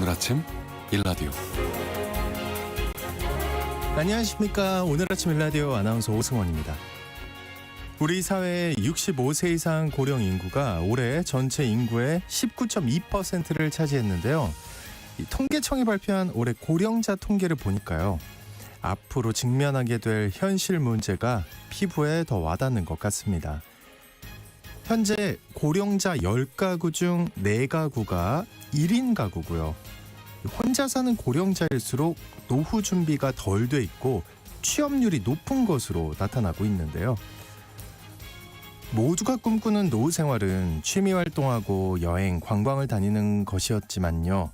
오늘 아침 일라디오. 안녕하십니까. 오늘 아침 일라디오 아나운서 오승원입니다. 우리 사회의 65세 이상 고령 인구가 올해 전체 인구의 19.2%를 차지했는데요. 이 통계청이 발표한 올해 고령자 통계를 보니까요. 앞으로 직면하게 될 현실 문제가 피부에 더 와닿는 것 같습니다. 현재 고령자 10가구 중 4가구가 1인 가구고요. 혼자 사는 고령자일수록 노후 준비가 덜 돼 있고 취업률이 높은 것으로 나타나고 있는데요. 모두가 꿈꾸는 노후 생활은 취미 활동하고 여행, 관광을 다니는 것이었지만요.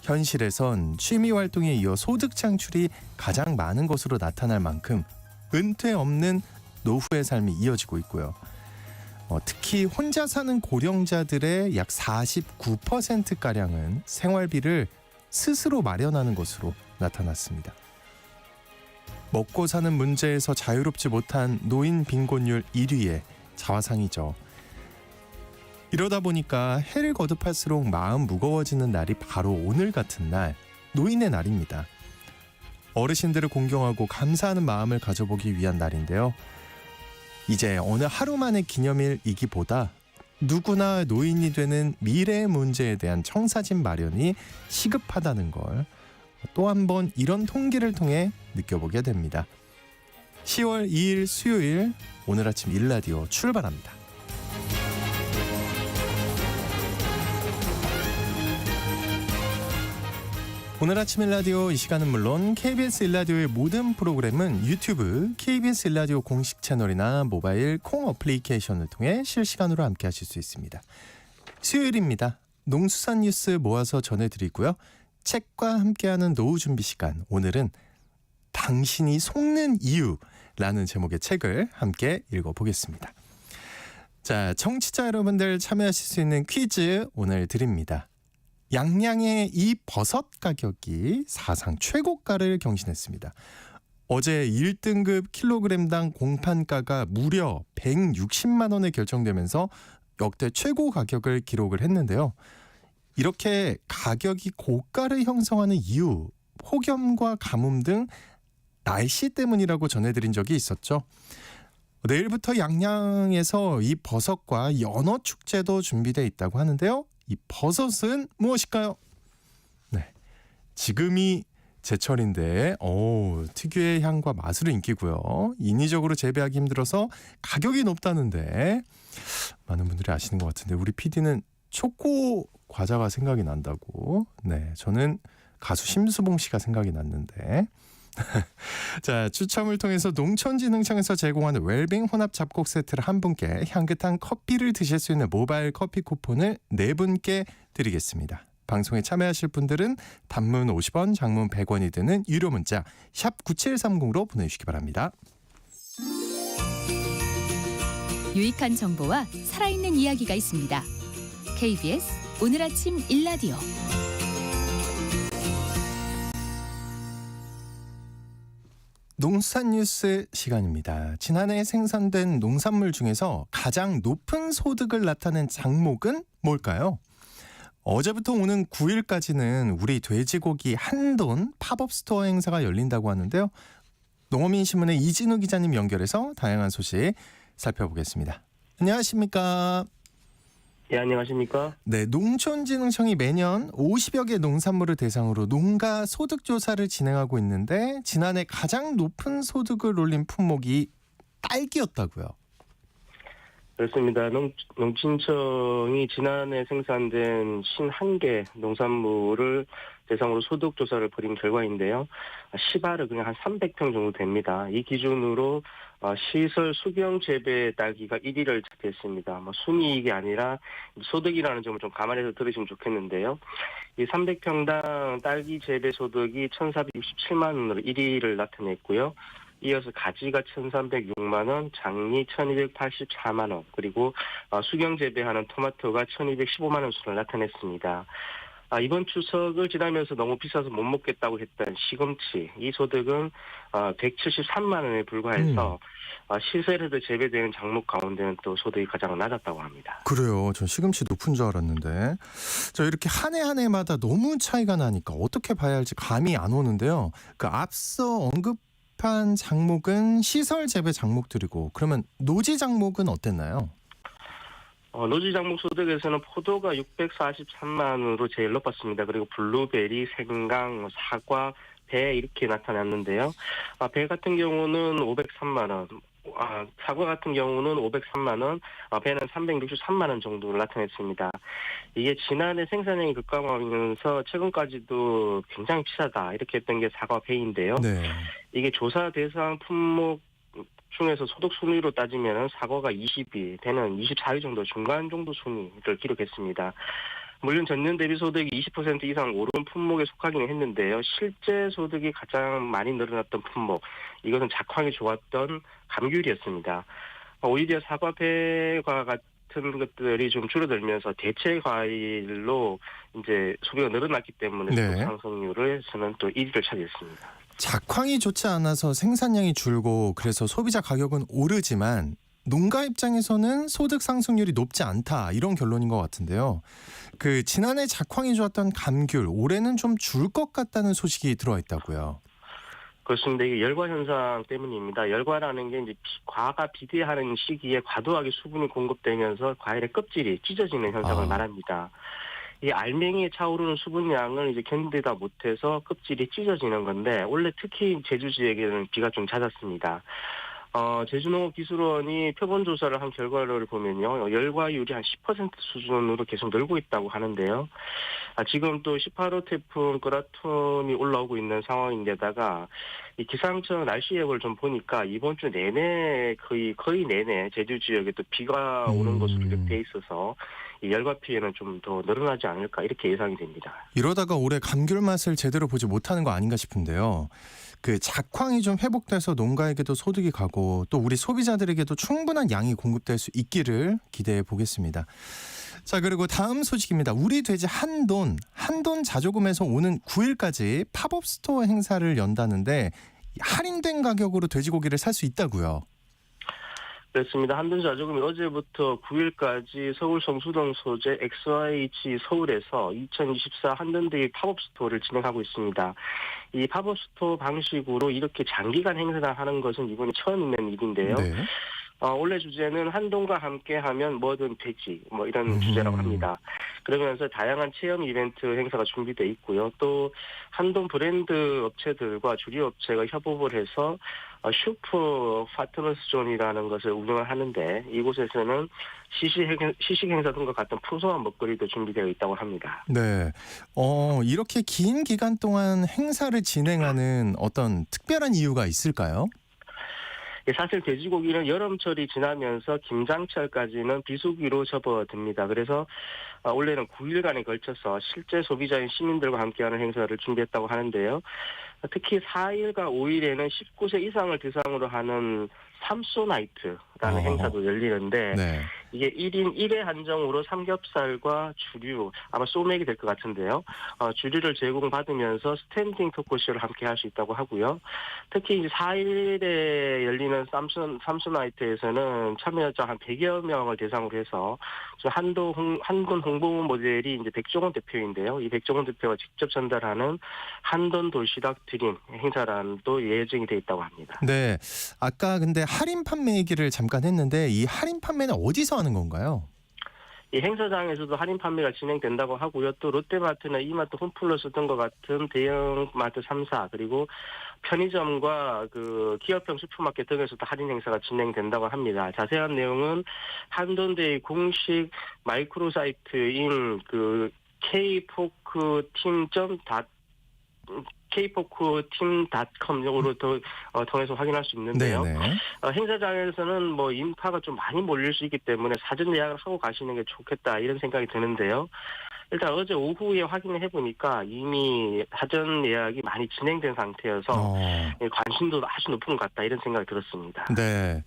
현실에선 취미 활동에 이어 소득 창출이 가장 많은 것으로 나타날 만큼 은퇴 없는 노후의 삶이 이어지고 있고요. 특히 혼자 사는 고령자들의 약 49%가량은 생활비를 스스로 마련하는 것으로 나타났습니다. 먹고 사는 문제에서 자유롭지 못한 노인 빈곤율 1위의 자화상이죠. 이러다 보니까 해를 거듭할수록 마음 무거워지는 날이 바로 오늘 같은 날, 노인의 날입니다. 어르신들을 공경하고 감사하는 마음을 가져보기 위한 날인데요. 이제 어느 하루만의 기념일이기보다 누구나 노인이 되는 미래의 문제에 대한 청사진 마련이 시급하다는 걸 또 한 번 이런 통계를 통해 느껴보게 됩니다. 10월 2일 수요일 오늘 아침 일라디오 출발합니다. 오늘 아침 일라디오 이 시간은 물론 KBS 일라디오의 모든 프로그램은 유튜브 KBS 일라디오 공식 채널이나 모바일 콩 어플리케이션을 통해 실시간으로 함께 하실 수 있습니다. 수요일입니다. 농수산 뉴스 모아서 전해드리고요. 책과 함께하는 노후 준비 시간, 오늘은 당신이 속는 이유라는 제목의 책을 함께 읽어보겠습니다. 자, 청취자 여러분들 참여하실 수 있는 퀴즈 오늘 드립니다. 양양의 이 버섯 가격이 사상 최고가를 경신했습니다. 어제 1등급 킬로그램당 공판가가 무려 160만 원에 결정되면서 역대 최고 가격을 기록을 했는데요. 이렇게 가격이 고가를 형성하는 이유, 폭염과 가뭄 등 날씨 때문이라고 전해드린 적이 있었죠. 내일부터 양양에서 이 버섯과 연어 축제도 준비되어 있다고 하는데요. 이 버섯은 무엇일까요? 네, 지금이 제철인데 특유의 향과 맛으로 인기고요. 인위적으로 재배하기 힘들어서 가격이 높다는데 많은 분들이 아시는 것 같은데 우리 PD는 초코 과자가 생각이 난다고. 네, 저는 가수 심수봉 씨가 생각이 났는데 자, 추첨을 통해서 농촌진흥청에서 제공하는 웰빙 혼합 잡곡 세트를 한 분께 향긋한 커피를 드실 수 있는 모바일 커피 쿠폰을 4분께 드리겠습니다. 방송에 참여하실 분들은 단문 50원, 장문 100원이 드는 유료 문자 샵 9730으로 보내주시기 바랍니다. 유익한 정보와 살아있는 이야기가 있습니다. KBS 오늘 아침 일라디오. 농수산 뉴스 시간입니다. 지난해 생산된 농산물 중에서 가장 높은 소득을 나타낸 장목은 뭘까요? 어제부터 오는 9일까지는 우리 돼지고기 한돈 팝업 스토어 행사가 열린다고 하는데요. 농어민신문의 이진우 기자님 연결해서 다양한 소식 살펴보겠습니다. 안녕하십니까? 예, 안녕하십니까? 네, 농촌진흥청이 매년 50여 개 농산물을 대상으로 농가 소득 조사를 진행하고 있는데 지난해 가장 높은 소득을 올린 품목이 딸기였다고요. 그렇습니다. 농진청이 지난해 생산된 51개 농산물을 대상으로 소득 조사를 벌인 결과인데요. 시바르 그냥 한 300평 정도 됩니다. 이 기준으로 시설 수경 재배 딸기가 1위를 차지했습니다. 순이익이 아니라 소득이라는 점을 좀 감안해서 들으시면 좋겠는데요. 이 300평당 딸기 재배 소득이 1,467만 원으로 1위를 나타냈고요. 이어서 가지가 1,306만 원, 장리 1,284만 원, 그리고 수경 재배하는 토마토가 1,215만 원 수를 나타냈습니다. 이번 추석을 지나면서 너무 비싸서 못 먹겠다고 했던 시금치, 이 소득은 173만 원에 불과해서 시세에도 재배되는 작물 가운데는 또 소득이 가장 낮았다고 합니다. 그래요. 전 시금치 높은 줄 알았는데. 저 이렇게 한 해 한 해마다 너무 차이가 나니까 어떻게 봐야 할지 감이 안 오는데요. 그 앞서 언급한 작목은 시설 재배 작목들이고 그러면 노지 작목은 어땠나요? 노지 작목 소득에서는 포도가 643만 원으로 제일 높았습니다. 그리고 블루베리, 생강, 사과, 배 이렇게 나타났는데요. 배 같은 경우는 503만 원, 사과 같은 경우는 503만 원, 배는 363만 원 정도를 나타냈습니다. 이게 지난해 생산량이 급감하면서 최근까지도 굉장히 비싸다 이렇게 했던 게 사과, 배인데요. 네. 이게 조사 대상 품목 중에서 소득 순위로 따지면 사과가 20위, 배는 24위 정도 중간 정도 순위를 기록했습니다. 물론 전년 대비 소득이 20% 이상 오른 품목에 속하기는 했는데요. 실제 소득이 가장 많이 늘어났던 품목, 이것은 작황이 좋았던 감귤이었습니다. 오히려 사과, 배과 같은 것들이 좀 줄어들면서 대체 과일로 이제 소비가 늘어났기 때문에 네. 상승률에서는 또 1위를 차지했습니다. 작황이 좋지 않아서 생산량이 줄고 그래서 소비자 가격은 오르지만 농가 입장에서는 소득 상승률이 높지 않다 이런 결론인 것 같은데요. 그 지난해 작황이 좋았던 감귤 올해는 좀 줄 것 같다는 소식이 들어와 있다고요. 그렇습니다. 이게 열과 현상 때문입니다. 열과라는 게 이제 과가 비대하는 시기에 과도하게 수분이 공급되면서 과일의 껍질이 찢어지는 현상을 말합니다. 이 알맹이에 차오르는 수분량을 이제 견디다 못해서 껍질이 찢어지는 건데 원래 특히 제주 지역에는 비가 좀 잦았습니다. 제주농업기술원이 표본 조사를 한 결과를 보면요, 열과율이 한 10% 수준으로 계속 늘고 있다고 하는데요. 지금 또 18호 태풍 그라톤이 올라오고 있는 상황인데다가 이 기상청 날씨 예보를 좀 보니까 이번 주 내내 거의 내내 제주 지역에 또 비가 오는 것으로 예측돼 있어서 이 열과 피해는 좀 더 늘어나지 않을까 이렇게 예상이 됩니다. 이러다가 올해 감귤 맛을 제대로 보지 못하는 거 아닌가 싶은데요. 그 작황이 좀 회복돼서 농가에게도 소득이 가고 또 우리 소비자들에게도 충분한 양이 공급될 수 있기를 기대해 보겠습니다. 자, 그리고 다음 소식입니다. 우리 돼지 한돈 자조금에서 오는 9일까지 팝업 스토어 행사를 연다는데 할인된 가격으로 돼지고기를 살 수 있다고요. 그렇습니다. 한돈 자조금이 어제부터 9일까지 서울 성수동 소재 XYH 서울에서 2024 한돈데이 팝업 스토어를 진행하고 있습니다. 이 팝업 스토어 방식으로 이렇게 장기간 행사를 하는 것은 이번이 처음 있는 일인데요. 네. 원래 주제는 한돈과 함께하면 뭐든 되지 이런 주제라고 합니다. 그러면서 다양한 체험 이벤트 행사가 준비되어 있고요. 또 한돈 브랜드 업체들과 주류 업체가 협업을 해서 슈퍼 파트너스존이라는 것을 운영을 하는데 이곳에서는 시식 행사 등과 같은 풍성한 먹거리도 준비되어 있다고 합니다. 네. 이렇게 긴 기간 동안 행사를 진행하는 어떤 특별한 이유가 있을까요? 사실 돼지고기는 여름철이 지나면서 김장철까지는 비수기로 접어듭니다. 그래서 원래는 9일간에 걸쳐서 실제 소비자인 시민들과 함께하는 행사를 준비했다고 하는데요. 특히 4일과 5일에는 19세 이상을 대상으로 하는 삼소나이트라는 행사도 열리는데 네. 이게 1인 1회 한정으로 삼겹살과 주류, 아마 소맥이 될 것 같은데요. 주류를 제공받으면서 스탠딩 토크쇼를 함께 할 수 있다고 하고요. 특히 이제 4일에 열리는 삼소나이트에서는 참여자 한 100여 명을 대상으로 해서 한돈 홍보 모델이 이제 백종원 대표인데요. 이 백종원 대표가 직접 전달하는 한돈 도시락 드림 행사란도 예정이 돼 있다고 합니다. 네. 아까 근데 할인 판매 얘기를 잠깐 했는데 이 할인 판매는 어디서 하는 건가요? 이 행사장에서도 할인 판매가 진행된다고 하고요. 또 롯데마트나 이마트, 홈플러스 등과 같은 대형마트 3사 그리고 편의점과 그 기업형 슈퍼마켓 등에서도 할인 행사가 진행된다고 합니다. 자세한 내용은 한돈데이 공식 마이크로 사이트인 그 kpoketeam.com으로 통해서 확인할 수 있는데요. 행사장에서는 인파가 좀 많이 몰릴 수 있기 때문에 사전 예약을 하고 가시는 게 좋겠다 이런 생각이 드는데요. 일단 어제 오후에 확인을 해보니까 이미 사전 예약이 많이 진행된 상태여서 관심도 아주 높은 것 같다 이런 생각이 들었습니다. 네.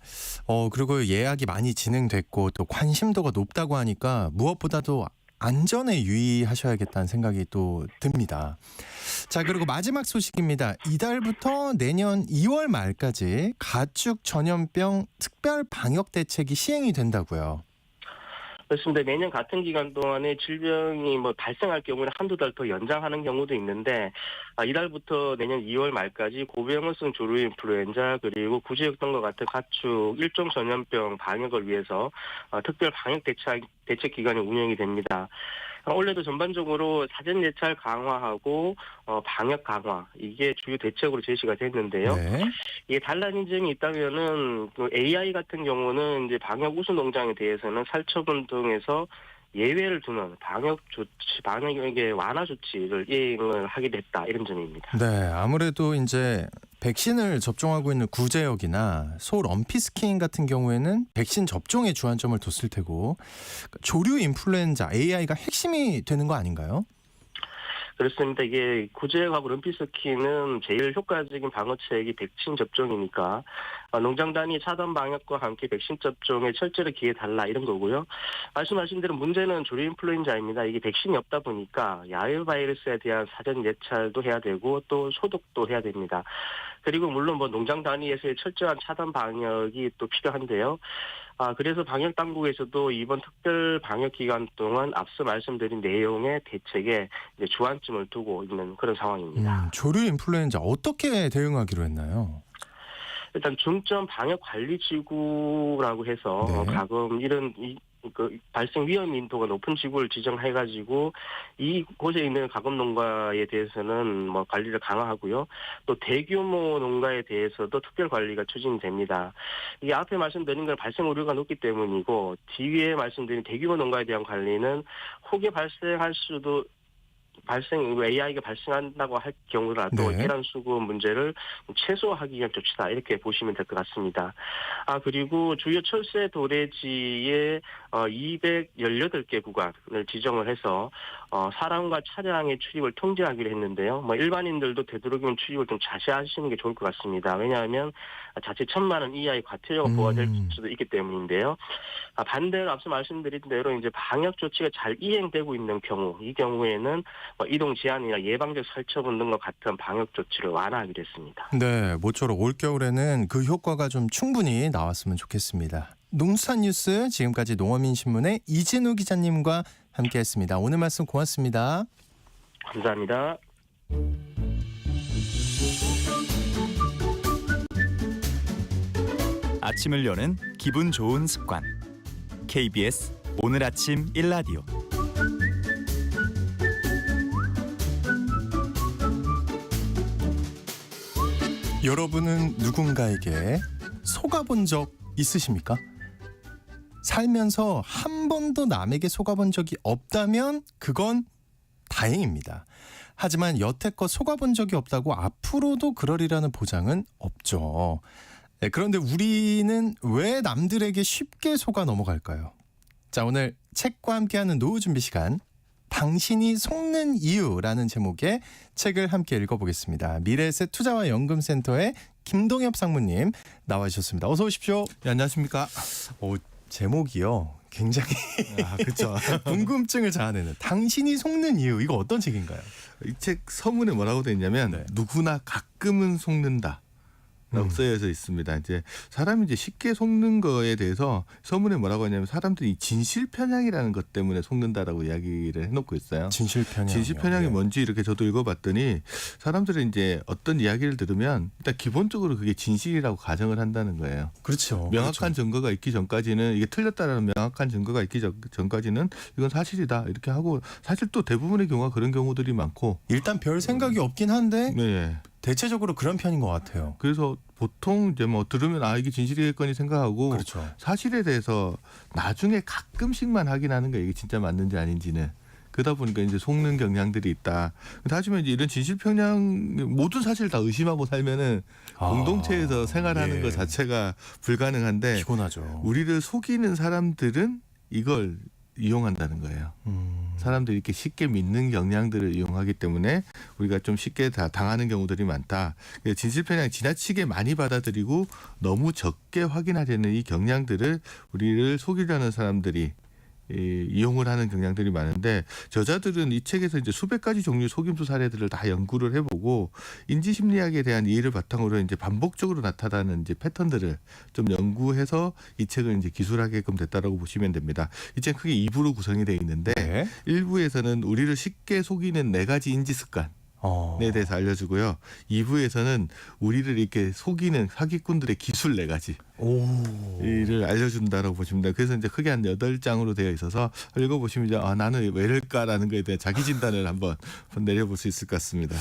그리고 예약이 많이 진행됐고 또 관심도가 높다고 하니까 무엇보다도 안전에 유의하셔야겠다는 생각이 또 듭니다. 자, 그리고 마지막 소식입니다. 이달부터 내년 2월 말까지 가축 전염병 특별 방역 대책이 시행이 된다고요. 그렇습니다. 매년 같은 기간 동안에 질병이 발생할 경우는 한두 달 더 연장하는 경우도 있는데 이달부터 내년 2월 말까지 고병원성 조류인플루엔자 그리고 구제역등과 같은 가축 일종 전염병 방역을 위해서 특별 방역 대책 기간이 운영이 됩니다. 올해도 전반적으로 사전 예찰 강화하고 방역 강화 이게 주요 대책으로 제시가 됐는데요. 네. 이게 달라진 점이 있다면은 AI 같은 경우는 이제 방역 우수 농장에 대해서는 살처분 등에서 예외를 두는 방역의 완화 조치를 이행을 하게 됐다 이런 점입니다. 네, 아무래도 이제 백신을 접종하고 있는 구제역이나 소 럼피스킨 같은 경우에는 백신 접종에 주안점을 뒀을 테고 조류 인플루엔자 AI가 핵심이 되는 거 아닌가요? 그렇습니다. 이게 구제역하고 럼피스킨은 제일 효과적인 방어책이 백신 접종이니까 농장 단위 차단 방역과 함께 백신 접종에 철저히 기해달라 이런 거고요. 말씀하신 대로 문제는 조류 인플루엔자입니다. 이게 백신이 없다 보니까 야외 바이러스에 대한 사전 예찰도 해야 되고 또 소독도 해야 됩니다. 그리고 물론 농장 단위에서의 철저한 차단 방역이 또 필요한데요. 그래서 방역 당국에서도 이번 특별 방역 기간 동안 앞서 말씀드린 내용의 대책에 이제 주안점을 두고 있는 그런 상황입니다. 조류 인플루엔자 어떻게 대응하기로 했나요? 일단 중점 방역 관리 지구라고 해서 네. 가끔 이런 발생 위험 인도가 높은 지구를 지정해가지고 이곳에 있는 가금 농가에 대해서는 관리를 강화하고요. 또 대규모 농가에 대해서도 특별 관리가 추진됩니다. 이게 앞에 말씀드린 건 발생 우려가 높기 때문이고 뒤에 말씀드린 대규모 농가에 대한 관리는 혹여 AI가 발생한다고 할 경우라도 네. 계란 수급 문제를 최소화하기 위한 조치다 이렇게 보시면 될 것 같습니다. 그리고 주요 철새 도래지에 218개 구간을 지정을 해서 사람과 차량의 출입을 통제하기로 했는데요. 일반인들도 되도록이면 출입을 좀 자제하시는 게 좋을 것 같습니다. 왜냐하면 자칫 1,000만 원 이하의 과태료가 부과될 수도 있기 때문인데요. 반대로 앞서 말씀드린 대로 이제 방역 조치가 잘 이행되고 있는 경우, 이 경우에는 이동 제한이나 예방적 살처분 등과 같은 방역 조치를 완화하기로 했습니다. 네, 모쪼록 올겨울에는 그 효과가 좀 충분히 나왔으면 좋겠습니다. 농수산 뉴스 지금까지 농어민신문의 이진우 기자님과 함께했습니다. 오늘 말씀 고맙습니다. 감사합니다. 아침을 여는 기분 좋은 습관. KBS 오늘 아침 1라디오. 여러분은 누군가에게 속아본 적 있으십니까? 살면서 한 번도 남에게 속아본 적이 없다면 그건 다행입니다. 하지만 여태껏 속아본 적이 없다고 앞으로도 그러리라는 보장은 없죠. 네, 그런데 우리는 왜 남들에게 쉽게 속아 넘어갈까요? 자, 오늘 책과 함께하는 노후 준비 시간, 당신이 속는 이유라는 제목의 책을 함께 읽어보겠습니다. 미래에셋 투자와 연금센터의 김동엽 상무님 나와주셨습니다. 어서 오십시오. 네, 안녕하십니까? 제목이요. 굉장히 그렇죠. 궁금증을 자아내는 당신이 속는 이유, 이거 어떤 책인가요? 이 책 서문에 뭐라고 돼 있냐면 네. 누구나 가끔은 속는다. 라고 쓰여져 있습니다. 이제 사람이 이제 쉽게 속는 거에 대해서 서문에 뭐라고 하냐면 사람들이 진실 편향이라는 것 때문에 속는다라고 이야기를 해놓고 있어요. 진실 편향. 진실 편향이 뭔지 이렇게 저도 읽어봤더니 사람들은 이제 어떤 이야기를 들으면 일단 기본적으로 그게 진실이라고 가정을 한다는 거예요. 그렇죠. 명확한 증거가 있기 전까지는 이게 틀렸다라는 명확한 증거가 있기 전까지는 이건 사실이다 이렇게 하고 사실 또 대부분의 경우가 그런 경우들이 많고 일단 별 생각이 없긴 한데 네. 대체적으로 그런 편인 것 같아요. 그래서 보통 이제 들으면 이게 진실이겠거니 생각하고 그렇죠. 사실에 대해서 나중에 가끔씩만 확인하는 거 이게 진짜 맞는지 아닌지는 그러다 보니까 이제 속는 경향들이 있다. 하지만 이제 이런 진실 편향 모든 사실을 다 의심하고 살면은 공동체에서 생활하는 것 자체가 불가능한데 피곤하죠. 우리를 속이는 사람들은 이걸 이용한다는 거예요. 사람들이 이렇게 쉽게 믿는 경향들을 이용하기 때문에 우리가 좀 쉽게 다 당하는 경우들이 많다. 진실 편향 지나치게 많이 받아들이고 너무 적게 확인하려는 이 경향들을 우리를 속이려는 사람들이 이용을 하는 경향들이 많은데 저자들은 이 책에서 이제 수백 가지 종류의 속임수 사례들을 다 연구를 해보고 인지 심리학에 대한 이해를 바탕으로 이제 반복적으로 나타나는 이제 패턴들을 좀 연구해서 이 책을 이제 기술하게끔 됐다라고 보시면 됩니다. 이 책 크게 2부로 구성이 되어 있는데 네. 1부에서는 우리를 쉽게 속이는 4가지 인지 습관 에 대해서 알려주고요. 2부에서는 우리를 이렇게 속이는 사기꾼들의 기술 4가지 이를 알려준다라고 보시면 돼요. 그래서 이제 크게 한 8장으로 되어 있어서 읽어보시면 이제 나는 왜 이럴까라는 거에 대한 자기 진단을 한번 내려볼 수 있을 것 같습니다.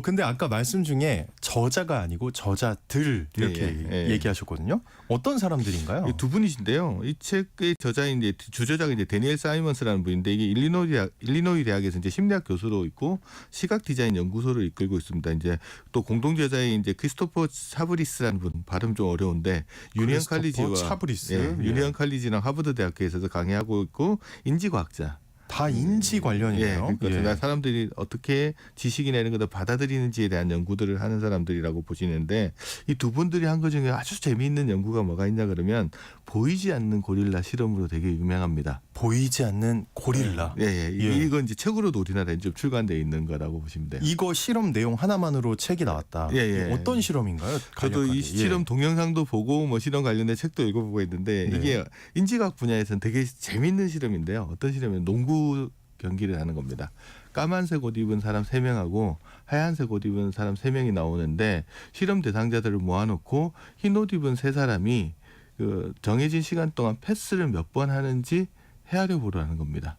근데 아까 말씀 중에 저자가 아니고 저자들 이렇게 예. 얘기하셨거든요. 어떤 사람들인가요? 두 분이신데요. 이 책의 저자인 이제 주저자가 이제 데니엘 사이먼스라는 분인데 이게 일리노이 대학에서 이제 심리학 교수로 있고 시각 디자인 연구소를 이끌고 있습니다. 이제 또 공동 저자인 이제 크리스토퍼 차브리스라는 분 발음 좀 어려운데 유니언 칼리지와 차브리스. 유니언 칼리지랑 하버드 대학교에서도 강의하고 있고 인지과학자. 다 인지 관련이에요. 그러니까 사람들이 어떻게 지식이나 이런 것을 받아들이는지에 대한 연구들을 하는 사람들이라고 보시는데 이 두 분들이 한 것 중에 아주 재미있는 연구가 뭐가 있냐 그러면 보이지 않는 고릴라 실험으로 되게 유명합니다. 보이지 않는 고릴라. 이건 이제 책으로도 우리나라에 좀 출간되어 있는 거라고 보시면 돼요. 이거 실험 내용 하나만으로 책이 나왔다. 어떤 실험인가요? 저도 간략하게. 이 실험 동영상도 보고 뭐 실험 관련된 책도 읽어보고 있는데 이게 인지과학 분야에서는 되게 재미있는 실험인데요. 어떤 실험이냐면 농구 경기를 하는 겁니다. 까만색 옷 입은 사람 3명하고 하얀색 옷 입은 사람 3명이 나오는데 실험 대상자들을 모아놓고 흰 옷 입은 3사람이 그 정해진 시간 동안 패스를 몇 번 하는지 헤아려 보라는 겁니다.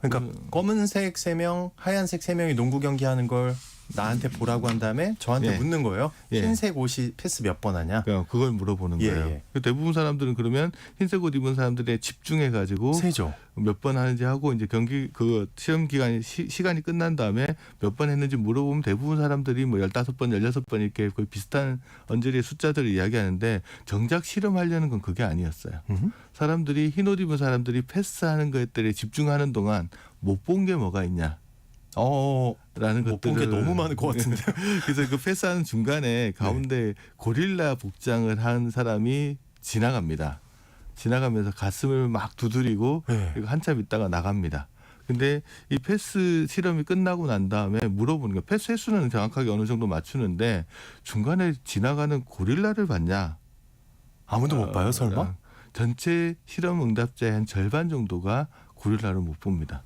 그러니까 검은색 3명, 하얀색 3명이 농구 경기하는 걸 나한테 보라고 한 다음에 저한테 묻는 거예요. 흰색 옷이 패스 몇 번 하냐? 그걸 물어보는 거예요. 대부분 사람들은 그러면 흰색 옷 입은 사람들에 집중해 가지고 세죠. 몇 번 하는지 하고 이제 경기 그 시험 기간이 시간이 끝난 다음에 몇 번 했는지 물어보면 대부분 사람들이 뭐 15번, 16번 이렇게 거의 비슷한 언저리의 숫자들을 이야기하는데 정작 실험하려는 건 그게 아니었어요. 사람들이 흰 옷 입은 사람들이 패스하는 것들에 집중하는 동안 못 본 게 뭐가 있냐. 라는 못 본 게 너무 많을 것 같은데. 그래서 그 패스하는 중간에 가운데 고릴라 복장을 한 사람이 지나갑니다. 지나가면서 가슴을 막 두드리고 그리고 한참 있다가 나갑니다. 근데 이 패스 실험이 끝나고 난 다음에 물어보는 거예요. 패스 횟수는 정확하게 어느 정도 맞추는데 중간에 지나가는 고릴라를 봤냐? 아무도 못 봐요, 설마? 전체 실험 응답자의 한 절반 정도가 고릴라를 못 봅니다.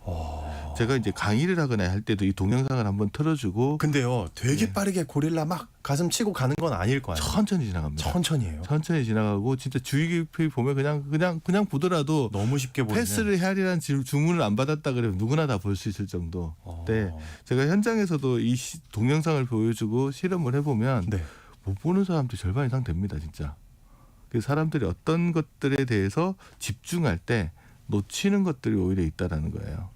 제가 이제 강의를 하거나 할 때도 이 동영상을 한번 틀어주고. 근데요, 되게 빠르게 고릴라 막 가슴 치고 가는 건 아닐 거 아니에요. 천천히 지나갑니다. 천천히예요. 천천히 지나가고 진짜 주의 깊이 보면 그냥 보더라도 너무 쉽게 보이는. 패스를 헤아리라는 주문을 안 받았다 그러면 누구나 다 볼 수 있을 정도. 네, 제가 현장에서도 이 동영상을 보여주고 실험을 해보면 못 보는 사람도 절반 이상 됩니다, 진짜. 그 사람들이 어떤 것들에 대해서 집중할 때 놓치는 것들이 오히려 있다라는 거예요.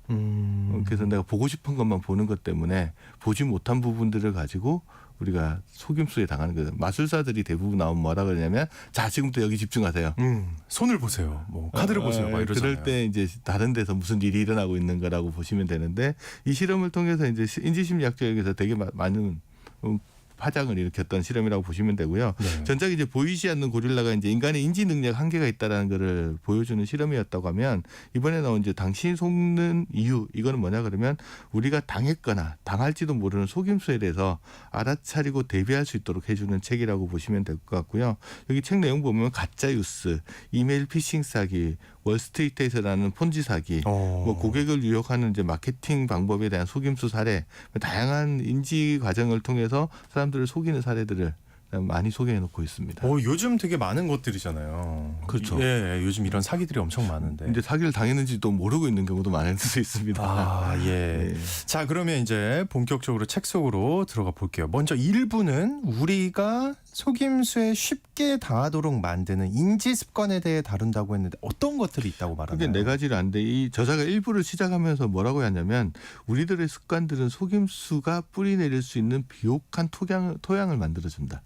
그래서 내가 보고 싶은 것만 보는 것 때문에 보지 못한 부분들을 가지고 우리가 속임수에 당하는 거예요. 마술사들이 대부분 나오면 뭐라 그러냐면 자 지금부터 여기 집중하세요. 손을 보세요. 뭐 카드를 보세요. 막 이러잖아요. 그럴 때 이제 다른 데서 무슨 일이 일어나고 있는 거라고 보시면 되는데 이 실험을 통해서 이제 인지심리학적에서 되게 많은 파장을 일으켰던 실험이라고 보시면 되고요. 전작이 이제 보이지 않는 고릴라가 이제 인간의 인지 능력 한계가 있다라는 것을 보여주는 실험이었다고 하면 이번에 나온 이제 당신이 속는 이유 이거는 뭐냐 그러면 우리가 당했거나 당할지도 모르는 속임수에 대해서 알아차리고 대비할 수 있도록 해주는 책이라고 보시면 될 것 같고요. 여기 책 내용 보면 가짜 뉴스, 이메일 피싱 사기, 월스트리트에서라는 폰지 사기, 뭐 고객을 유혹하는 이제 마케팅 방법에 대한 속임수 사례, 다양한 인지 과정을 통해서 사람들을 속이는 사례들을 많이 소개해놓고 있습니다. 요즘 되게 많은 것들이잖아요. 그렇죠. 예, 요즘 이런 사기들이 엄청 많은데. 근데 사기를 당했는지도 모르고 있는 경우도 많을 수 있습니다. 예. 자, 그러면 이제 본격적으로 책 속으로 들어가 볼게요. 먼저 1부는 우리가 속임수에 쉽게 당하도록 만드는 인지 습관에 대해 다룬다고 했는데 어떤 것들이 있다고 말하나요? 그게 4가지를 하는데 이 저자가 1부를 시작하면서 뭐라고 했냐면 우리들의 습관들은 속임수가 뿌리내릴 수 있는 비옥한 토양을 만들어준다.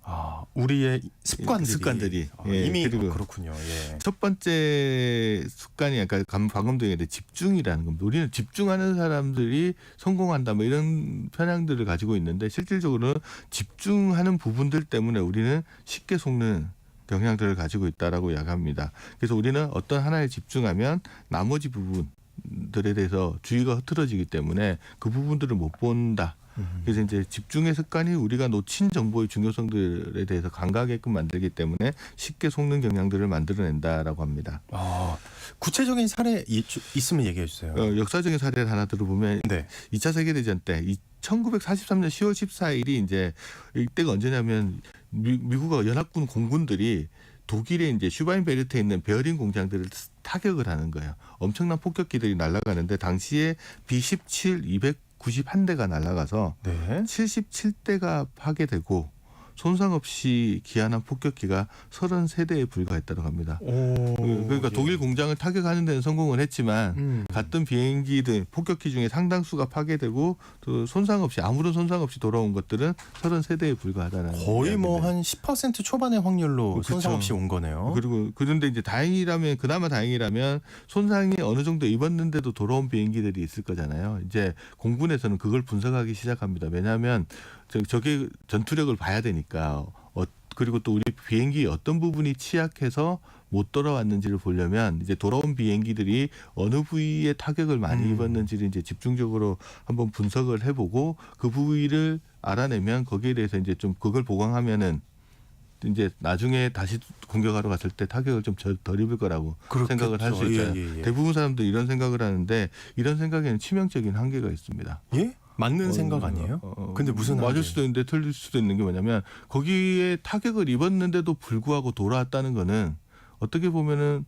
우리의 습관들이. 이미 그리고 그렇군요. 예. 첫 번째 습관이 약간 방금도 얘기했는데 집중이라는 겁니다. 우리는 집중하는 사람들이 성공한다 뭐 이런 편향들을 가지고 있는데 실질적으로는 집중하는 부분들 때문에 우리는 쉽게 속는 경향들을 가지고 있다라고 이야기합니다. 그래서 우리는 어떤 하나에 집중하면 나머지 부분들에 대해서 주의가 흐트러지기 때문에 그 부분들을 못 본다. 그래서 이제 집중의 습관이 우리가 놓친 정보의 중요성들에 대해서 감각하게끔 만들기 때문에 쉽게 속는 경향들을 만들어낸다라고 합니다. 구체적인 사례 있으면 얘기해 주세요. 역사적인 사례를 하나 들어보면 네. 2차 세계대전 때 1943년 10월 14일이 이제 이때가 언제냐면 미국과 연합군 공군들이 독일의 이제 슈바인베르트에 있는 베어링 공장들을 타격을 하는 거예요. 엄청난 폭격기들이 날아가는데 당시에 B-17 291대가 날아가서 네. 77대가 파괴되고 손상 없이 기한한 폭격기가 33대에 불과했다고 합니다. 그러니까 예. 독일 공장을 타격하는 데는 성공을 했지만 갔던 비행기들 폭격기 중에 상당수가 파괴되고 또 손상 없이 아무런 손상 없이 돌아온 것들은 33대에 불과하다는 거의 뭐 한 10% 초반의 확률로 그쵸. 손상 없이 온 거네요. 그리고 그런데 이제 그나마 다행이라면 손상이 어느 정도 입었는데도 돌아온 비행기들이 있을 거잖아요. 이제 공군에서는 그걸 분석하기 시작합니다. 왜냐하면 저게 전투력을 봐야 되니까. 그리고 또 우리 비행기 어떤 부분이 취약해서 못 돌아왔는지를 보려면 이제 돌아온 비행기들이 어느 부위에 타격을 많이 입었는지를 이제 집중적으로 한번 분석을 해보고 그 부위를 알아내면 거기에 대해서 이제 좀 그걸 보강하면은 이제 나중에 다시 공격하러 갔을 때 타격을 좀 덜 입을 거라고 그렇겠죠. 생각을 할 수 있어요. 예. 대부분 사람들이 이런 생각을 하는데 이런 생각에는 치명적인 한계가 있습니다. 예? 맞는 생각 아니에요? 근데 무슨 맞을 한계? 수도 있는데 틀릴 수도 있는 게 뭐냐면 거기에 타격을 입었는데도 불구하고 돌아왔다는 거는 어떻게 보면은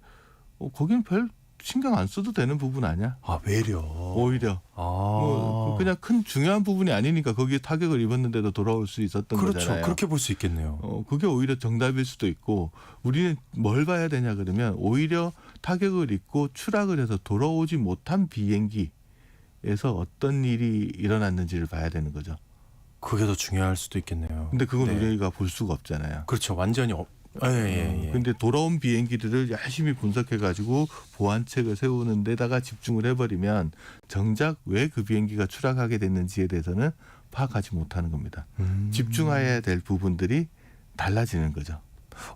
거기는 별 신경 안 써도 되는 부분 아니야? 외려. 오히려 뭐 그냥 큰 중요한 부분이 아니니까 거기에 타격을 입었는데도 돌아올 수 있었던 그렇죠. 거잖아요. 그렇게 볼 수 있겠네요. 그게 오히려 정답일 수도 있고 우리는 뭘 봐야 되냐 그러면 오히려 타격을 입고 추락을 해서 돌아오지 못한 비행기에서 어떤 일이 일어났는지를 봐야 되는 거죠. 그게 더 중요할 수도 있겠네요. 근데 그건 네. 우리가 볼 수가 없잖아요. 그렇죠. 완전히 예. 근데 돌아온 비행기들을 열심히 분석해가지고 보안책을 세우는 데다가 집중을 해버리면 정작 왜 그 비행기가 추락하게 됐는지에 대해서는 파악하지 못하는 겁니다. 집중해야 될 부분들이 달라지는 거죠.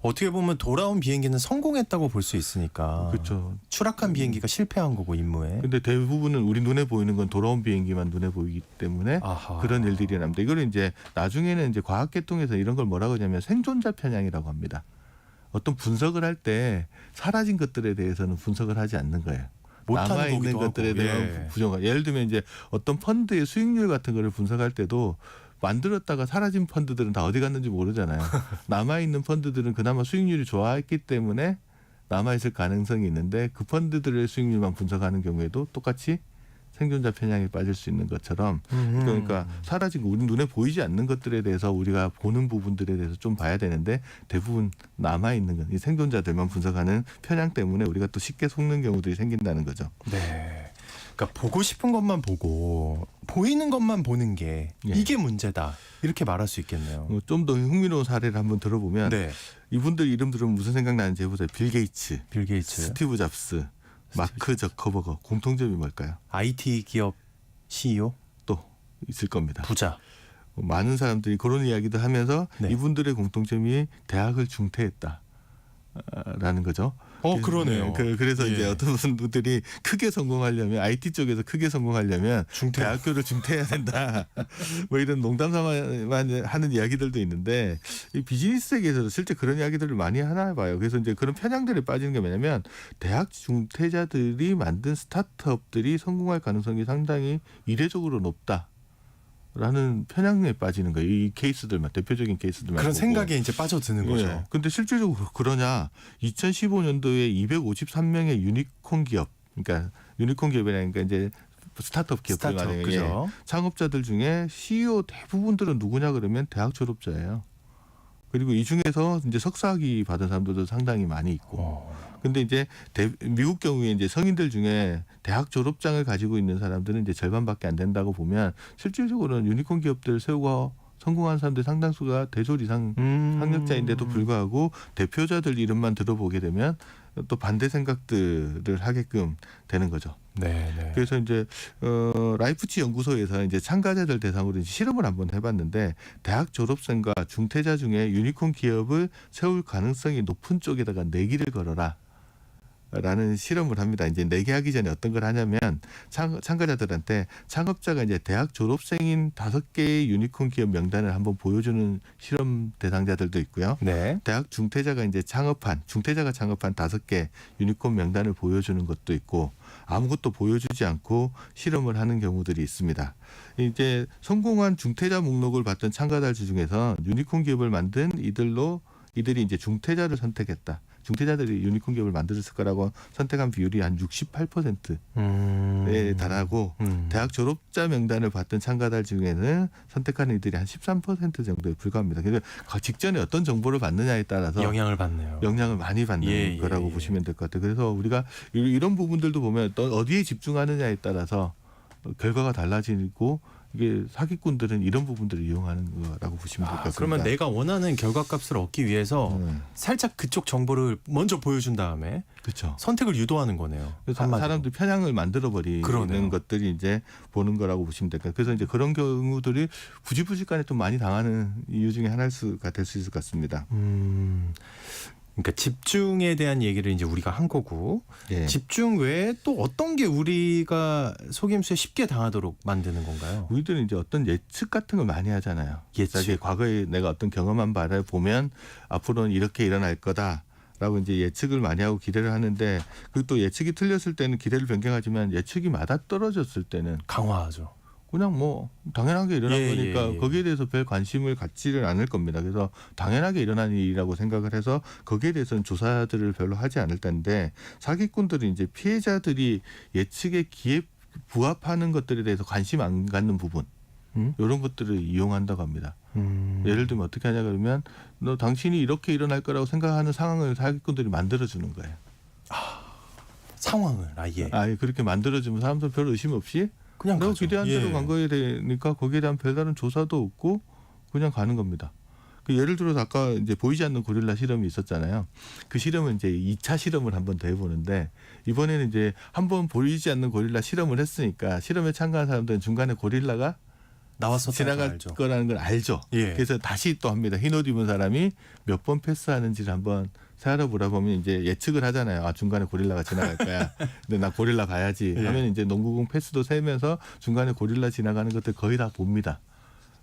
어떻게 보면 돌아온 비행기는 성공했다고 볼 수 있으니까. 그렇죠. 추락한 비행기가 실패한 거고 임무에. 근데 대부분은 우리 눈에 보이는 건 돌아온 비행기만 눈에 보이기 때문에 아하. 그런 일들이 일어납니다. 이거를 이제 나중에는 이제 과학계통에서 이런 걸 뭐라고 하냐면 생존자 편향이라고 합니다. 어떤 분석을 할 때 사라진 것들에 대해서는 분석을 하지 않는 거예요. 못하는 남아 있는 거기도 것들에 하고. 대한 예. 부정화. 예를 들면 이제 어떤 펀드의 수익률 같은 거를 분석할 때도 만들었다가 사라진 펀드들은 다 어디 갔는지 모르잖아요. 남아 있는 펀드들은 그나마 수익률이 좋아했기 때문에 남아 있을 가능성이 있는데 그 펀드들의 수익률만 분석하는 경우에도 똑같이 생존자 편향에 빠질 수 있는 것처럼 그러니까 사라진 거 우리 눈에 보이지 않는 것들에 대해서 우리가 보는 부분들에 대해서 좀 봐야 되는데 대부분 남아 있는 건 이 생존자들만 분석하는 편향 때문에 우리가 또 쉽게 속는 경우들이 생긴다는 거죠. 네. 그러니까 보고 싶은 것만 보고 보이는 것만 보는 게 예. 이게 문제다. 이렇게 말할 수 있겠네요. 좀 더 흥미로운 사례를 한번 들어보면 네. 이분들 이름 들으면 무슨 생각나는지 해보세요. 빌 게이츠, 빌 게이츠, 스티브 잡스, 마크 저커버거 공통점이 뭘까요? IT 기업 CEO, 또 있을 겁니다. 부자. 많은 사람들이 그런 이야기도 하면서 네. 이분들의 공통점이 대학을 중퇴했다라는 거죠. 그러네요. 그래서 예. 이제 어떤 분들이 크게 성공하려면 IT 쪽에서 크게 성공하려면 중퇴. 대학교를 중퇴해야 된다. 뭐 이런 농담삼아만 하는 이야기들도 있는데 이 비즈니스 세계에서도 실제 그런 이야기들을 많이 하나 봐요. 그래서 이제 그런 편향들에 빠지는 게 뭐냐면 대학 중퇴자들이 만든 스타트업들이 성공할 가능성이 상당히 이례적으로 높다. 라는 편향에 빠지는 거예요. 이 케이스들만 대표적인 케이스들만 그런 보고. 생각에 이제 빠져드는 거죠. 예. 근데 실질적으로 그러냐? 2015년도에 253명의 유니콘 기업, 그러니까 유니콘 기업이라니까 이제 스타트업 기업들 말이에요. 그죠? 창업자들 중에 CEO 대부분들은 누구냐 그러면 대학 졸업자예요. 그리고 이 중에서 이제 석사학위 받은 사람들도 상당히 많이 있고. 근데 이제 미국 경우에 이제 성인들 중에 대학 졸업장을 가지고 있는 사람들은 이제 절반밖에 안 된다고 보면 실질적으로는 유니콘 기업들 세우고 성공한 사람들 상당수가 대졸 이상 학력자인데도 불구하고 대표자들 이름만 들어보게 되면 또 반대 생각들을 하게끔 되는 거죠. 네, 네. 그래서 이제 라이프치 연구소에서 이제 참가자들 대상으로 이제 실험을 한번 해봤는데 대학 졸업생과 중퇴자 중에 유니콘 기업을 세울 가능성이 높은 쪽에다가 내기를 걸어라. 라는 실험을 합니다. 이제 내기하기 전에 어떤 걸 하냐면 참가자들한테 창업자가 이제 대학 졸업생인 5개의 유니콘 기업 명단을 한번 보여주는 실험 대상자들도 있고요. 네. 대학 중퇴자가 창업한 5개 유니콘 명단을 보여주는 것도 있고 아무것도 보여주지 않고 실험을 하는 경우들이 있습니다. 이제 성공한 중퇴자 목록을 봤던 참가자들 중에서 유니콘 기업을 만든 이들이 이제 중퇴자를 선택했다. 중퇴자들이 유니콘 기업을 만들었을 거라고 선택한 비율이 한 68%에 달하고 대학 졸업자 명단을 봤던 참가자들 중에는 선택한 이들이 한 13% 정도에 불과합니다. 그래서 직전에 어떤 정보를 받느냐에 따라서 영향을 받네요. 영향을 많이 받는 거라고 보시면 될 것 같아요. 그래서 우리가 이런 부분들도 보면 또 어디에 집중하느냐에 따라서 결과가 달라지고 이게 사기꾼들은 이런 부분들을 이용하는 거라고 보시면 될 것 같습니다. 그러면 내가 원하는 결과값을 얻기 위해서 살짝 그쪽 정보를 먼저 보여준 다음에 그렇죠. 선택을 유도하는 거네요. 그래서 사람들 편향을 만들어 버리는 것들이 이제 보는 거라고 보시면 될까요? 그래서 이제 그런 경우들이 부지간에 좀 많이 당하는 이유 중에 하나일 수가 될 수 있을 것 같습니다. 그러니까 집중에 대한 얘기를 이제 우리가 한 거고 예. 집중 외에 또 어떤 게 우리가 속임수에 쉽게 당하도록 만드는 건가요? 우리들은 이제 어떤 예측 같은 걸 많이 하잖아요. 예측. 과거에 내가 어떤 경험한 바를 보면 앞으로는 이렇게 일어날 거다라고 이제 예측을 많이 하고 기대를 하는데 그리고 또 예측이 틀렸을 때는 기대를 변경하지만 예측이 맞아 떨어졌을 때는 강화하죠. 그냥 뭐 당연하게 일어난 거니까 예. 거기에 대해서 별 관심을 갖지를 않을 겁니다. 그래서 당연하게 일어난 일이라고 생각을 해서 거기에 대해서는 조사들을 별로 하지 않을 텐데 사기꾼들은 이제 피해자들이 예측에 부합하는 것들에 대해서 관심 안 갖는 부분 이런 것들을 이용한다고 합니다. 예를 들면 어떻게 하냐 그러면 너 당신이 이렇게 일어날 거라고 생각하는 상황을 사기꾼들이 만들어주는 거예요. 상황을 아예. 그렇게 만들어주면 사람들 별 의심 없이 그냥 내가 가죠. 기대한 대로 간 거에 되니까 거기에 대한 별다른 조사도 없고 그냥 가는 겁니다. 예를 들어서 아까 이제 보이지 않는 고릴라 실험이 있었잖아요. 그 실험은 이제 2차 실험을 한번 더 해보는데 이번에는 이제 한번 보이지 않는 고릴라 실험을 했으니까 실험에 참가한 사람들은 중간에 고릴라가 지나갈 거라는 걸 알죠. 예. 그래서 다시 또 합니다. 흰 옷 입은 사람이 몇 번 패스하는지를 한번 세알아 보라보면 이제 예측을 하잖아요. 중간에 고릴라가 지나갈 거야. 근데 나 고릴라 봐야지 하면 이제 농구공 패스도 세면서 중간에 고릴라 지나가는 것들 거의 다 봅니다.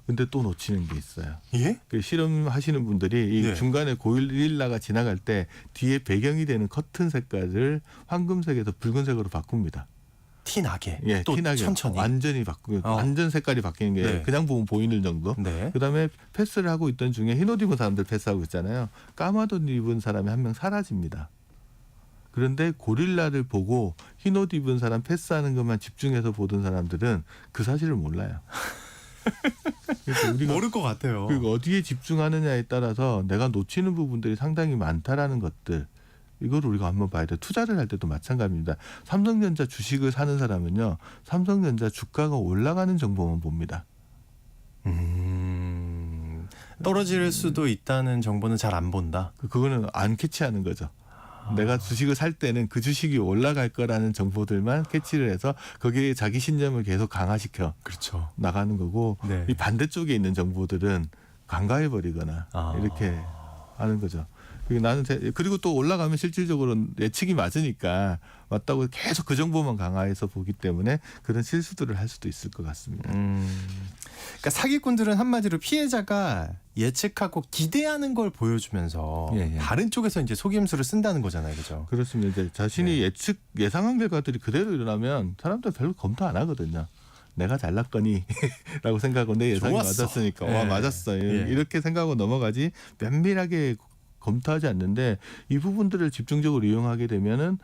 근데 또 놓치는 게 있어요. 예? 그 실험하시는 분들이 이 중간에 고릴라가 지나갈 때 뒤에 배경이 되는 커튼 색깔을 황금색에서 붉은색으로 바꿉니다. 티나게. 예, 또 티나게 천천히. 완전히 완전 색깔이 바뀌는 게 그냥 보면 보이는 정도. 네. 그다음에 패스를 하고 있던 중에 흰 옷 입은 사람들 패스하고 있잖아요. 까만 옷 입은 사람이 한 명 사라집니다. 그런데 고릴라를 보고 흰 옷 입은 사람 패스하는 것만 집중해서 보던 사람들은 그 사실을 몰라요. 그래서 우리가 모를 것 같아요. 그리고 어디에 집중하느냐에 따라서 내가 놓치는 부분들이 상당히 많다라는 것들. 이걸 우리가 한번 봐야 돼요. 투자를 할 때도 마찬가지입니다. 삼성전자 주식을 사는 사람은요. 삼성전자 주가가 올라가는 정보만 봅니다. 떨어질 수도 있다는 정보는 잘 안 본다. 그거는 안 캐치하는 거죠. 내가 주식을 살 때는 그 주식이 올라갈 거라는 정보들만 캐치를 해서 거기에 자기 신념을 계속 강화시켜 그렇죠. 나가는 거고 네. 이 반대쪽에 있는 정보들은 간과해버리거나 이렇게 하는 거죠. 그리고 또 올라가면 실질적으로 예측이 맞으니까 맞다고 계속 그 정보만 강화해서 보기 때문에 그런 실수들을 할 수도 있을 것 같습니다. 그러니까 사기꾼들은 한마디로 피해자가 예측하고 기대하는 걸 보여주면서 다른 쪽에서 이제 속임수를 쓴다는 거잖아요, 그렇죠? 그렇습니다. 이제 자신이 예상한 결과들이 그대로 일어나면 사람들 별로 검토 안 하거든요. 내가 잘났거니 라고 생각하고 내 예상이 좋았어. 맞았으니까 와 맞았어 이렇게 생각하고 넘어가지 면밀하게 검토하지 않는데 이 부분들을 집중적으로 이용하게 되면은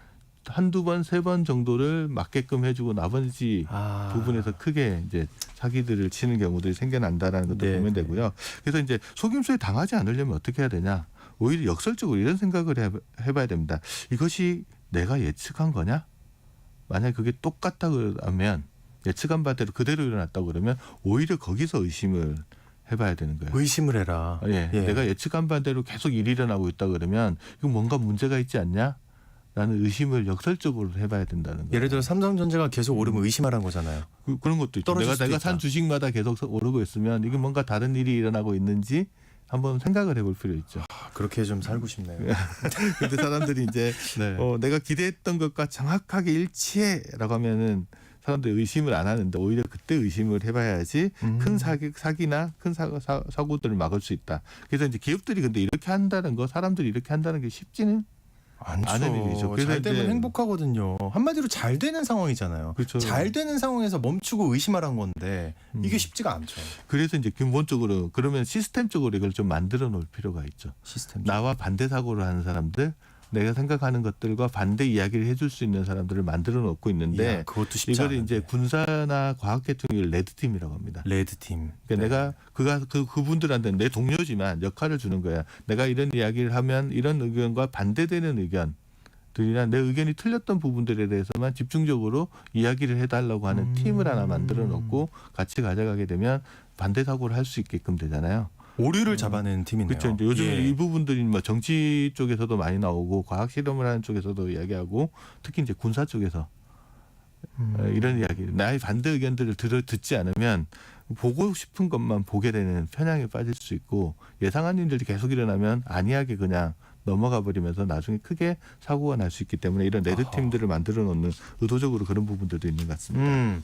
한두 번, 세 번 정도를 맞게끔 해주고 나머지 부분에서 크게 이제 사기들을 치는 경우들이 생겨난다라는 것도 보면 되고요. 그래서 이제 속임수에 당하지 않으려면 어떻게 해야 되냐? 오히려 역설적으로 이런 생각을 해봐야 됩니다. 이것이 내가 예측한 거냐? 만약 그게 똑같다 그러면 예측한 바대로 그대로 일어났다고 그러면 오히려 거기서 의심을 해봐야 되는 거예요. 의심을 해라. 내가 예측한 바대로 계속 일이 일어나고 있다 그러면 이거 뭔가 문제가 있지 않냐? 라는 의심을 역설적으로 해봐야 된다는 거예요. 예를 들어 삼성전자가 계속 오르면 의심하라는 거잖아요. 그런 것도 있죠. 떨어질 수도 내가 있다. 산 주식마다 계속 오르고 있으면 이게 뭔가 다른 일이 일어나고 있는지 한번 생각을 해볼 필요 있죠. 그렇게 좀 살고 싶네요. 근데 사람들이 이제 네. 내가 기대했던 것과 정확하게 일치해라고 하면은 사람들이 의심을 안 하는데 오히려 그때 의심을 해봐야지 큰 사기나 큰 사고들을 막을 수 있다. 그래서 이제 기업들이 근데 이렇게 한다는 거, 사람들이 이렇게 한다는 게 쉽지는 않은 일이죠. 그래서 잘 되면 이제 행복하거든요. 한마디로 잘 되는 상황이잖아요. 그렇죠. 잘 되는 상황에서 멈추고 의심하라는 건데 이게 쉽지가 않죠. 그래서 이제 근본적으로 그러면 시스템적으로 이걸 좀 만들어 놓을 필요가 있죠. 시스템. 나와 반대 사고를 하는 사람들, 내가 생각하는 것들과 반대 이야기를 해줄 수 있는 사람들을 만들어 놓고 있는데 이야, 그것도 쉽지 이걸 않은데. 이제 군사나 과학계통의 레드팀이라고 합니다. 레드팀. 그러니까 내가 그분들한테 내 동료지만 역할을 주는 거야. 내가 이런 이야기를 하면 이런 의견과 반대되는 의견들이나 내 의견이 틀렸던 부분들에 대해서만 집중적으로 이야기를 해달라고 하는 팀을 하나 만들어 놓고 같이 가져가게 되면 반대 사고를 할 수 있게끔 되잖아요. 오류를 잡아내는 팀이네요. 그렇죠. 이제 요즘 예. 이 부분들이 뭐 정치 쪽에서도 많이 나오고 과학 실험을 하는 쪽에서도 이야기하고 특히 이제 군사 쪽에서 이런 이야기, 나의 반대 의견들을 듣지 않으면 보고 싶은 것만 보게 되는 편향에 빠질 수 있고 예상한 일들이 계속 일어나면 안이하게 그냥 넘어가 버리면서 나중에 크게 사고가 날 수 있기 때문에 이런 레드 팀들을 만들어 놓는 의도적으로 그런 부분들도 있는 것 같습니다.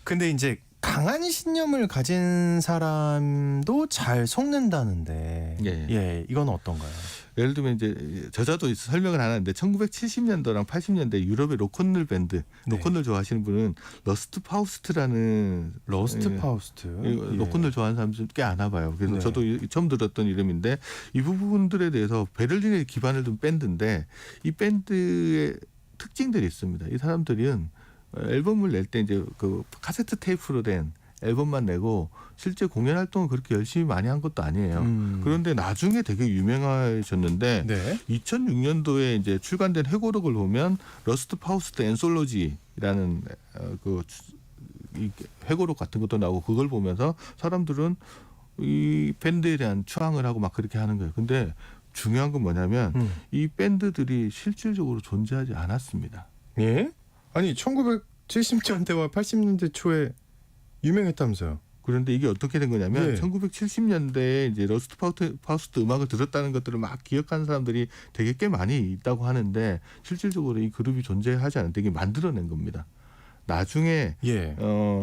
근데 이제 강한 신념을 가진 사람도 잘 속는다는데 예. 이건 어떤가요? 예를 들면 이제 저자도 설명을 안 하는데 1970년도랑 80년대 유럽의 로큰롤 밴드, 로큰롤 좋아하시는 분은 러스트 파우스트라는 러스트 파우스트. 로큰롤 좋아하는 사람들 꽤 아나 봐요. 그래서 네. 저도 처음 들었던 이름인데 이 부분들에 대해서 베를린에 기반을 둔 밴드인데 이 밴드의 특징들이 있습니다. 이 사람들은 앨범을 낼 때 이제 그 카세트 테이프로 된 앨범만 내고 실제 공연 활동을 그렇게 열심히 많이 한 것도 아니에요. 그런데 나중에 되게 유명해졌는데 네. 2006년도에 이제 출간된 회고록을 보면 러스트 파우스트 앤솔로지라는 이 회고록 같은 것도 나오고 그걸 보면서 사람들은 이 밴드에 대한 추앙을 하고 막 그렇게 하는 거예요. 근데 중요한 건 뭐냐면 이 밴드들이 실질적으로 존재하지 않았습니다. 예? 아니 1970년대와 80년대 초에 유명했다면서요? 그런데 이게 어떻게 된 거냐면 예. 1970년대에 이제 러스트 파우스트 음악을 들었다는 것들을 막 기억하는 사람들이 되게 꽤 많이 있다고 하는데 실질적으로 이 그룹이 존재하지 않는데 이게 만들어낸 겁니다. 나중에 예.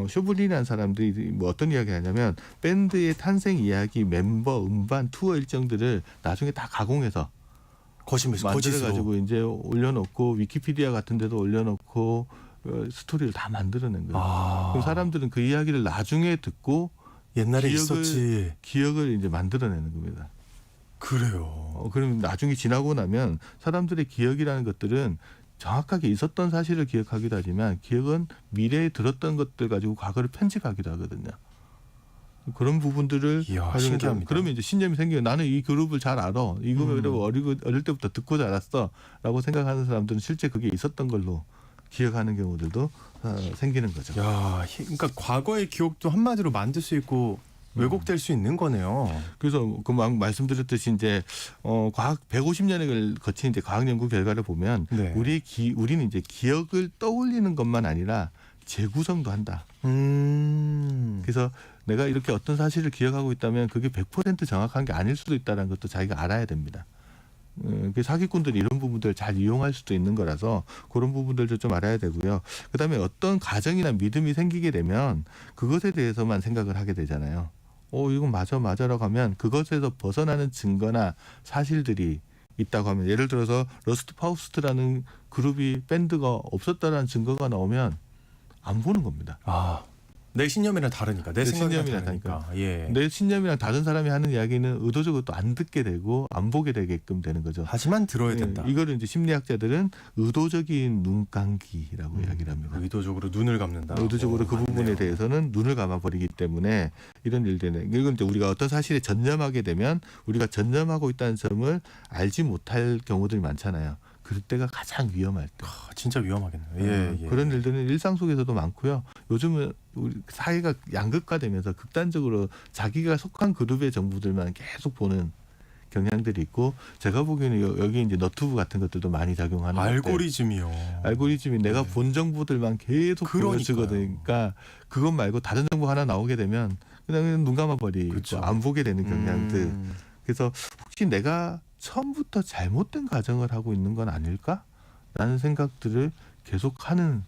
쇼블린이라는 사람들이 뭐 어떤 이야기를 하냐면 밴드의 탄생 이야기, 멤버, 음반, 투어 일정들을 나중에 다 가공해서 만들어가지고 이제 올려놓고 위키피디아 같은 데도 올려놓고 스토리를 다 만들어낸 거예요. 그럼 사람들은 그 이야기를 나중에 듣고 옛날에 기억을, 있었지. 기억을 이제 만들어내는 겁니다. 그래요. 그럼 나중에 지나고 나면 사람들의 기억이라는 것들은 정확하게 있었던 사실을 기억하기도 하지만 기억은 미래에 들었던 것들 가지고 과거를 편집하기도 하거든요. 그런 부분들을 이야, 신기합니다. 그러면 이제 신념이 생겨요. 나는 이 그룹을 잘 알아. 이거 어릴 때부터 듣고 자랐어라고 생각하는 사람들은 실제 그게 있었던 걸로 기억하는 경우들도 생기는 거죠. 야, 그러니까 과거의 기억도 한마디로 만들 수 있고 왜곡될 수 있는 거네요. 그래서 막 말씀드렸듯이 이제 과학 150년을 거친 이제 과학 연구 결과를 보면 네. 우리는 이제 기억을 떠올리는 것만 아니라 재구성도 한다. 그래서 내가 이렇게 어떤 사실을 기억하고 있다면 그게 100% 정확한 게 아닐 수도 있다는 것도 자기가 알아야 됩니다. 그 사기꾼들이 이런 부분들을 잘 이용할 수도 있는 거라서 그런 부분들도 좀 알아야 되고요. 그다음에 어떤 가정이나 믿음이 생기게 되면 그것에 대해서만 생각을 하게 되잖아요. 이건 맞아라고 하면 그것에서 벗어나는 증거나 사실들이 있다고 하면 예를 들어서 러스트 파우스트라는 그룹이 밴드가 없었다라는 증거가 나오면 안 보는 겁니다. 내 신념이랑 다르니까. 내 생각이랑 신념이랑 다르니까. 예. 내 신념이랑 다른 사람이 하는 이야기는 의도적으로 또 안 듣게 되고 안 보게 되게끔 되는 거죠. 하지만 들어야 된다. 이거를 이제 심리학자들은 의도적인 눈 감기라고 이야기를 합니다. 의도적으로 눈을 감는다. 의도적으로 그 부분에 맞네요. 대해서는 눈을 감아버리기 때문에 이런 일들은 이건 이제 우리가 어떤 사실에 전념하게 되면 우리가 전념하고 있다는 점을 알지 못할 경우들이 많잖아요. 그럴 때가 가장 위험할 때. 진짜 위험하겠네요. 예. 그런 일들은 일상 속에서도 많고요. 요즘은 우리 사회가 양극화되면서 극단적으로 자기가 속한 그룹의 정보들만 계속 보는 경향들이 있고 제가 보기에는 여기 이제 너튜브 같은 것들도 많이 작용하는 것 같아요. 알고리즘이요. 알고리즘이 내가 네. 본 정보들만 계속 보여주거든요. 그러니까 그것 말고 다른 정보 하나 나오게 되면 그냥 눈 감아버리고 그쵸. 안 보게 되는 경향들. 음. 그래서 혹시 내가 처음부터 잘못된 가정을 하고 있는 건 아닐까라는 생각들을 계속하는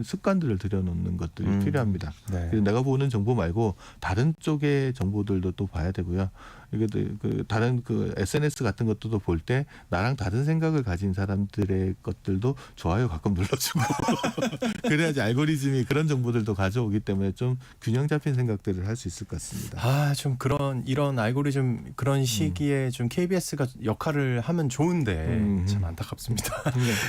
습관들을 들여놓는 것들이 필요합니다. 네. 그래서 내가 보는 정보 말고 다른 쪽의 정보들도 또 봐야 되고요. 이게 그 다른 그 SNS 같은 것도 볼 때 나랑 다른 생각을 가진 사람들의 것들도 좋아요 가끔 눌러주고 그래야지 알고리즘이 그런 정보들도 가져오기 때문에 좀 균형 잡힌 생각들을 할 수 있을 것 같습니다. 아, 좀 이런 알고리즘 그런 시기에 좀 KBS가 역할을 하면 좋은데 참 안타깝습니다.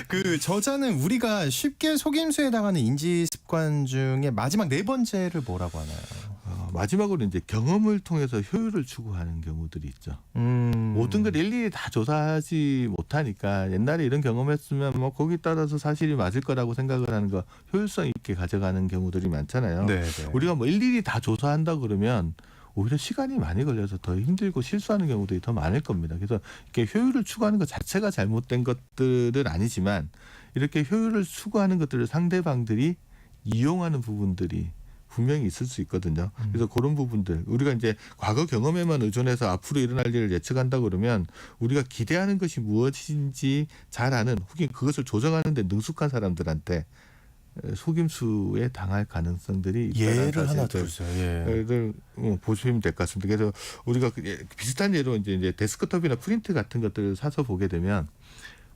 그 저자는 우리가 쉽게 속임수에 당하는 인지 습관 중에 마지막 네 번째를 뭐라고 하나요? 마지막으로 이제 경험을 통해서 효율을 추구하는 경우들이 있죠. 모든 걸 일일이 다 조사하지 못하니까 옛날에 이런 경험했으면 뭐 거기 따라서 사실이 맞을 거라고 생각을 하는 거 효율성 있게 가져가는 경우들이 많잖아요. 네, 네. 우리가 뭐 일일이 다 조사한다 그러면 오히려 시간이 많이 걸려서 더 힘들고 실수하는 경우들이 더 많을 겁니다. 그래서 이렇게 효율을 추구하는 것 자체가 잘못된 것들은 아니지만 이렇게 효율을 추구하는 것들을 상대방들이 이용하는 부분들이 분명히 있을 수 있거든요. 그래서 그런 부분들 우리가 이제 과거 경험에만 의존해서 앞으로 일어날 일을 예측한다 그러면 우리가 기대하는 것이 무엇인지 잘 아는 혹은 그것을 조정하는 데 능숙한 사람들한테 속임수에 당할 가능성들이 있다는 예를 하나 사실들. 들으세요. 예. 예를 보시면 될 것 같습니다. 그래서 우리가 비슷한 예로 이제 데스크톱이나 프린트 같은 것들을 사서 보게 되면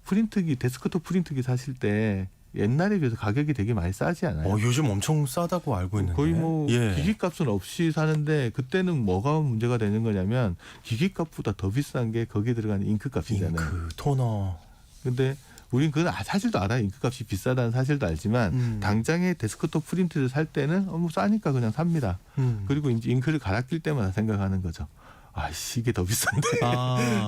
프린트기 데스크톱 프린트기 사실 때 옛날에 비해서 가격이 되게 많이 싸지 않아요? 요즘 엄청 싸다고 알고 있는데. 거의 뭐 예. 기기값은 없이 사는데 그때는 뭐가 문제가 되는 거냐면 기기값보다 더 비싼 게 거기에 들어가는 잉크값이잖아요. 잉크, 토너. 근데 우린 그건 사실도 알아요. 잉크값이 비싸다는 사실도 알지만 당장에 데스크톱 프린트를 살 때는 뭐 싸니까 그냥 삽니다. 그리고 이제 잉크를 갈아 낄 때마다 생각하는 거죠. 아이씨 이게 더 비싼데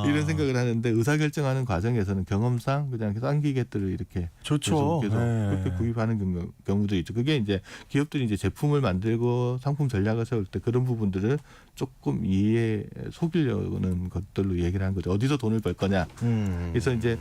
이런 생각을 하는데 의사결정하는 과정에서는 경험상 그냥 싼 기계들을 이렇게 좋죠. 계속 네. 그렇게 구입하는 경우도 있죠. 그게 이제 기업들이 이제 제품을 만들고 상품 전략을 세울 때 그런 부분들을 조금 이해에 속이려는 것들로 얘기를 하는 거죠. 어디서 돈을 벌 거냐. 그래서 이제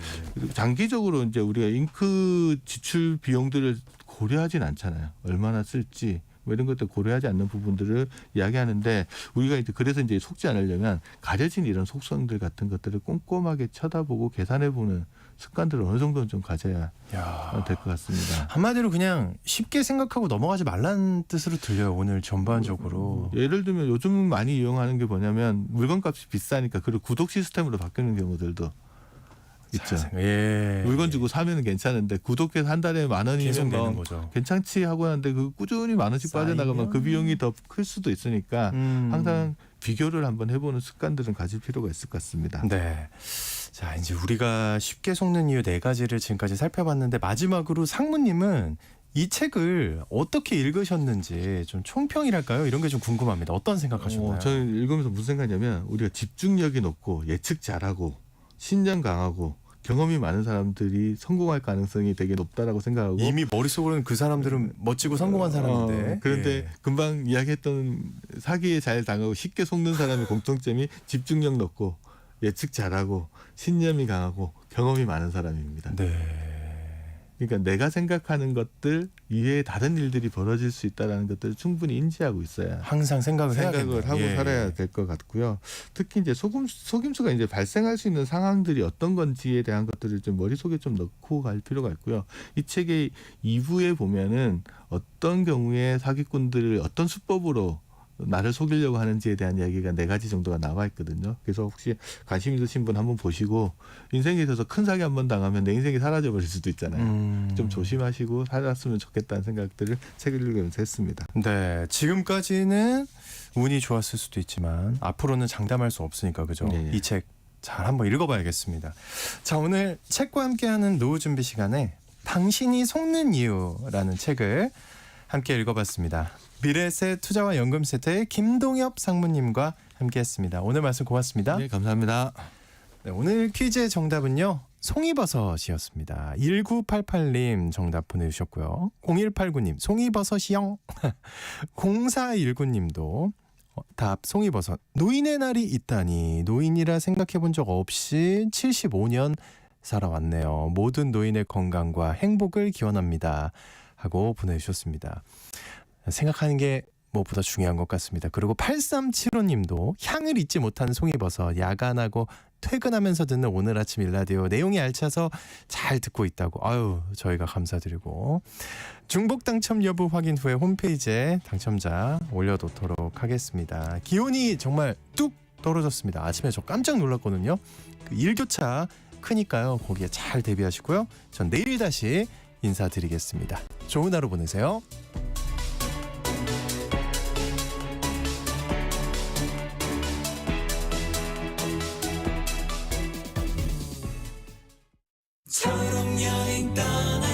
장기적으로 이제 우리가 잉크 지출 비용들을 고려하진 않잖아요. 얼마나 쓸지. 뭐 이런 것들 고려하지 않는 부분들을 이야기하는데 우리가 이제 그래서 이제 속지 않으려면 가려진 이런 속성들 같은 것들을 꼼꼼하게 쳐다보고 계산해보는 습관들을 어느 정도는 좀 가져야 될 것 같습니다. 한마디로 그냥 쉽게 생각하고 넘어가지 말라는 뜻으로 들려요. 오늘 전반적으로. 예를 들면 요즘 많이 이용하는 게 뭐냐면 물건값이 비싸니까 그리고 구독 시스템으로 바뀌는 경우들도 있죠. 예. 물건 주고 사면은 괜찮은데 구독해서 한 달에 10,000원이면 계속 내는 뭐 거죠. 괜찮지 하고 하는데 그 꾸준히 10,000원씩 빠져나가면 그 비용이 더 클 수도 있으니까 항상 비교를 한번 해보는 습관들은 가질 필요가 있을 것 같습니다. 네. 자, 이제 우리가 쉽게 속는 이유 네 가지를 지금까지 살펴봤는데 마지막으로 상무님은 이 책을 어떻게 읽으셨는지 좀 총평이랄까요? 이런 게 좀 궁금합니다. 어떤 생각하셨나요? 저는 읽으면서 무슨 생각이냐면 우리가 집중력이 높고 예측 잘하고 신념 강하고 경험이 많은 사람들이 성공할 가능성이 되게 높다라고 생각하고 이미 머릿속으로는 그 사람들은 멋지고 성공한 사람인데 그런데 예. 금방 이야기했던 사기에 잘 당하고 쉽게 속는 사람의 공통점이 집중력 높고 예측 잘하고 신념이 강하고 경험이 많은 사람입니다. 네. 그러니까 내가 생각하는 것들 이외에 다른 일들이 벌어질 수 있다는 것들을 충분히 인지하고 있어야 항상 생각을 생각을 해야겠네요. 하고 예. 살아야 될 것 같고요. 특히 이제 속임수가 이제 발생할 수 있는 상황들이 어떤 건지에 대한 것들을 좀 머릿속에 좀 넣고 갈 필요가 있고요. 이 책의 2부에 보면은 어떤 경우에 사기꾼들을 어떤 수법으로 나를 속이려고 하는지에 대한 이야기가 4가지 정도가 나와 있거든요. 그래서 혹시 관심 있으신 분 한번 보시고 인생에 있어서 큰 사기 한번 당하면 내 인생이 사라져버릴 수도 있잖아요. 좀 조심하시고 살았으면 좋겠다는 생각들을 책을 읽으면서 했습니다. 네, 지금까지는 운이 좋았을 수도 있지만 앞으로는 장담할 수 없으니까 그죠? 네. 이 책 잘 한번 읽어봐야겠습니다. 자, 오늘 책과 함께하는 노후 준비 시간에 당신이 속는 이유라는 책을 함께 읽어봤습니다. 미래세 투자와 연금 세터의 김동엽 상무님과 함께했습니다. 오늘 말씀 고맙습니다. 네, 감사합니다. 네, 오늘 퀴즈의 정답은요. 송이버섯이었습니다. 1988님 정답 보내주셨고요. 0189님 송이버섯이요. 0419님도 답 송이버섯. 노인의 날이 있다니. 노인이라 생각해 본 적 없이 75년 살아왔네요. 모든 노인의 건강과 행복을 기원합니다. 하고 보내주셨습니다. 생각하는 게 무엇보다 중요한 것 같습니다. 그리고 8375님도 향을 잊지 못한 송이버섯. 야간하고 퇴근하면서 듣는 오늘 아침 일라디오 내용이 알차서 잘 듣고 있다고. 아유, 저희가 감사드리고 중복 당첨 여부 확인 후에 홈페이지에 당첨자 올려놓도록 하겠습니다. 기온이 정말 뚝 떨어졌습니다. 아침에 저 깜짝 놀랐거든요. 그 일교차 크니까요. 거기에 잘 대비하시고요. 전 내일 다시 인사드리겠습니다. 좋은 하루 보내세요. 초록 여행 떠나